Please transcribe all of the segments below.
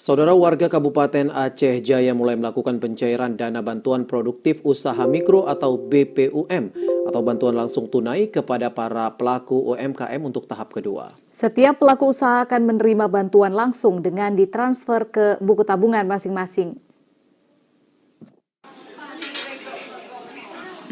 Saudara, warga Kabupaten Aceh Jaya mulai melakukan pencairan dana bantuan produktif usaha mikro atau BPUM atau bantuan langsung tunai kepada para pelaku UMKM untuk tahap kedua. Setiap pelaku usaha akan menerima bantuan langsung dengan ditransfer ke buku tabungan masing-masing.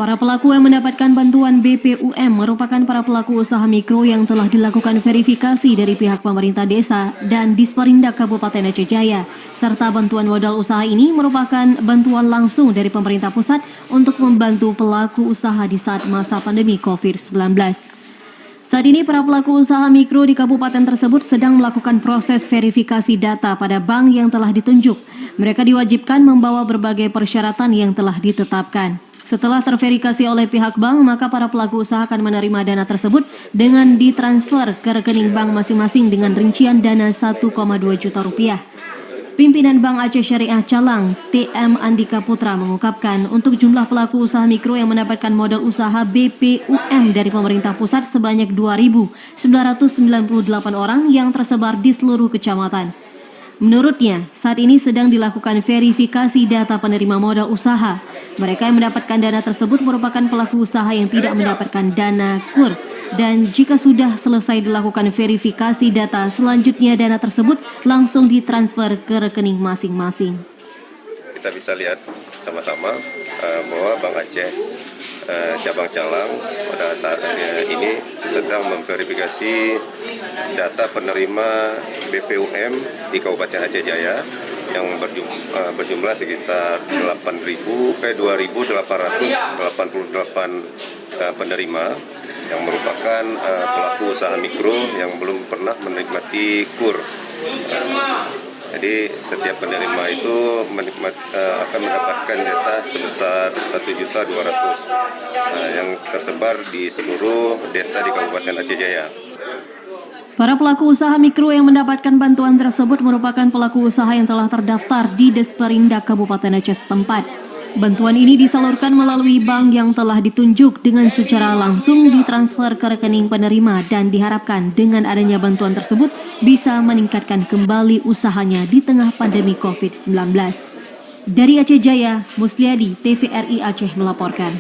Para pelaku yang mendapatkan bantuan BPUM merupakan para pelaku usaha mikro yang telah dilakukan verifikasi dari pihak pemerintah desa dan Disperindak Kabupaten Aceh Jaya. Serta bantuan modal usaha ini merupakan bantuan langsung dari pemerintah pusat untuk membantu pelaku usaha di saat masa pandemi COVID-19. Saat ini para pelaku usaha mikro di kabupaten tersebut sedang melakukan proses verifikasi data pada bank yang telah ditunjuk. Mereka diwajibkan membawa berbagai persyaratan yang telah ditetapkan. Setelah terverifikasi oleh pihak bank, maka para pelaku usaha akan menerima dana tersebut dengan ditransfer ke rekening bank masing-masing dengan rincian dana 1,2 juta rupiah. Pimpinan Bank Aceh Syariah Calang, TM Andika Putra mengungkapkan untuk jumlah pelaku usaha mikro yang mendapatkan modal usaha BPUM dari pemerintah pusat sebanyak 2.998 orang yang tersebar di seluruh kecamatan. Menurutnya, saat ini sedang dilakukan verifikasi data penerima modal usaha. Mereka yang mendapatkan dana tersebut merupakan pelaku usaha yang tidak mendapatkan dana KUR. Dan jika sudah selesai dilakukan verifikasi data, selanjutnya dana tersebut langsung ditransfer ke rekening masing-masing. Kita bisa lihat sama-sama bahwa Bank Aceh cabang Calang pada saat ini sedang memverifikasi data penerima BPUM di Kabupaten Aceh Jaya yang berjumlah sekitar 2.888 penerima yang merupakan pelaku usaha mikro yang belum pernah menikmati KUR. Jadi setiap penerima itu akan mendapatkan data sebesar 1.200.000 yang tersebar di seluruh desa di Kabupaten Aceh Jaya. Para pelaku usaha mikro yang mendapatkan bantuan tersebut merupakan pelaku usaha yang telah terdaftar di Disperindak Kabupaten Aceh setempat. Bantuan ini disalurkan melalui bank yang telah ditunjuk dengan secara langsung ditransfer ke rekening penerima dan diharapkan dengan adanya bantuan tersebut bisa meningkatkan kembali usahanya di tengah pandemi COVID-19. Dari Aceh Jaya, Musliadi, TVRI Aceh melaporkan.